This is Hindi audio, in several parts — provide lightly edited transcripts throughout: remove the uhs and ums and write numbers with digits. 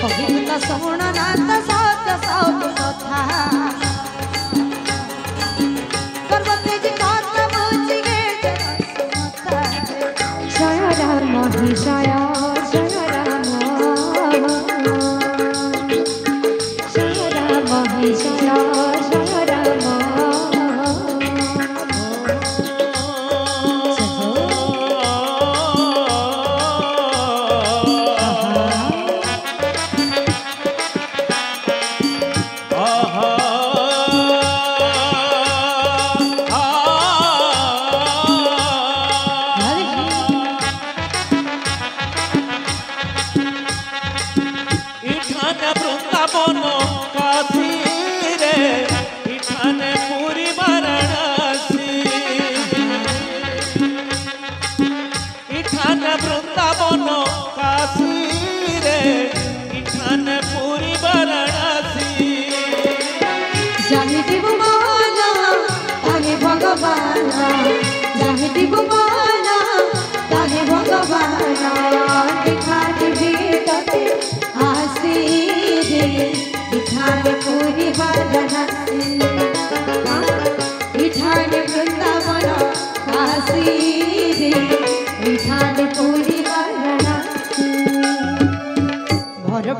कहिबु त सुन ना त सत्य सब कथा पर्वते जी कथा बुझी गे जनसमता जय राम जय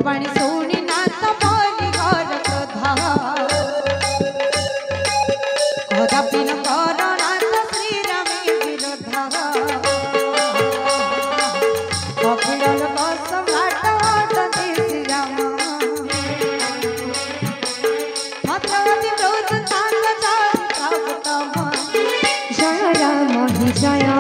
पानी सोनी ना तो मोनी घर कथा कदापि न करो ना तो श्री राम विरोध अखिल कसम घाट श्री राम भद्रवती ब्रज तांग जय राम जय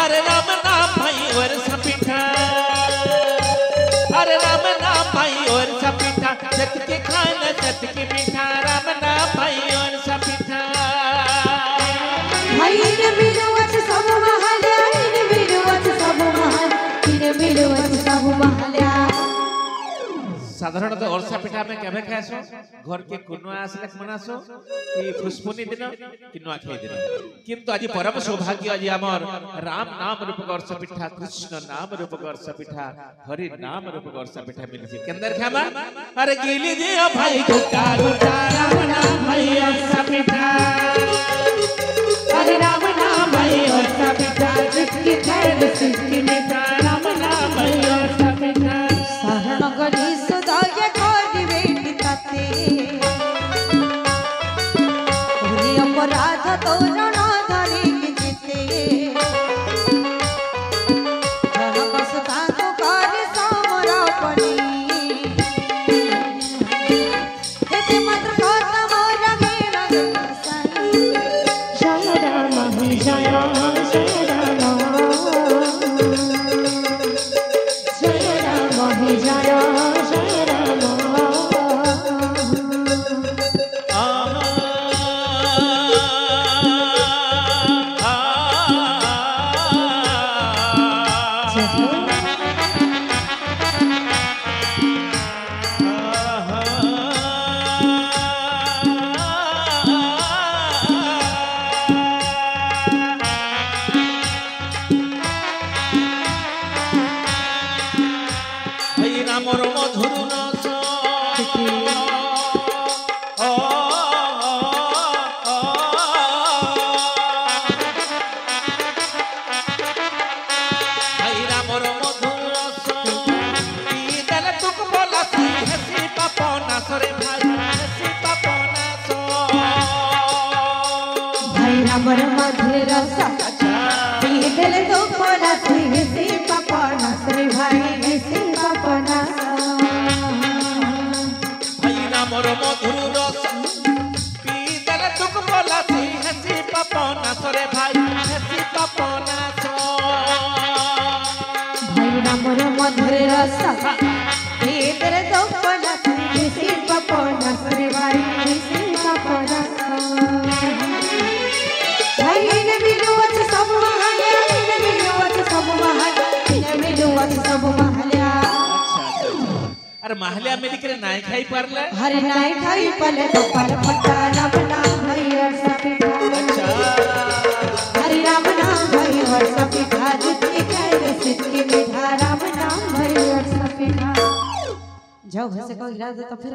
अरे राम नाम भाई और सपीठा अरे राम नाम भाई और सपीठा सत के खाना सत के मीठा राम नाम भाई और सपीठा भाई ने मिलवत सब महल्या ने मिलवत सब महल ने मिलवत सब महल्या साधारणतः ओरसा पिठा में केबे खाएसो घर के कुनुआ आसले मनासो कि फुसपुनी दिन कि नुआखाई दिन किंतु आज परम सौभाग्य आज हमर राम नाम रूप ओरसा पिठा कृष्ण नाम रूप ओरसा पिठा हरि नाम रूप ओरसा पिठा मिलछि केंदर खामा अरे गिली दियो भाई गुटा गुटा राम नाम भाई ओरसा पिठा अरे राम नाम भाई ओरसा पिठा जिसकी खैर सिद्धि में राम नाम भाई ओरसा पिठा शरण गरी सदाय कोडी बेटी ताते पूरी अपराध तोर न धरे जिते जनक सुता को करे समर्पणी एते मात्र कथा मोर गेल साई जय राम जय मोर मधुर नस मोर मधुर रस देले तुक बोला हसी पापना सरे भाई हसी पापना सो भाई रामर मधुर रस देले तुक बोला हसी पापना सरे भाई हसी पापना मोर मधुर रस पी देले तुक बोला हसी पापना सरे भाई हसी पापना सो रसा तेरे दो पना ऋषि पपना रे भाई ऋषि पपना भाई ने मिलुवत सब महल्या ने मिलुवत सब महल्या ने मिलुवत सब महल्या अरे महल्या मिल के नाय खाई परले हरे नाय खाई पले तो पल पटा राम नाम भाई वर्षा पिठा अच्छा हरे राम नाम भाई वर्षा पिठा जितनी खाए सिद्धि मिठा राम नाम भाई वर्षा पिठा जाओ घर से कोई इलाज तो फिर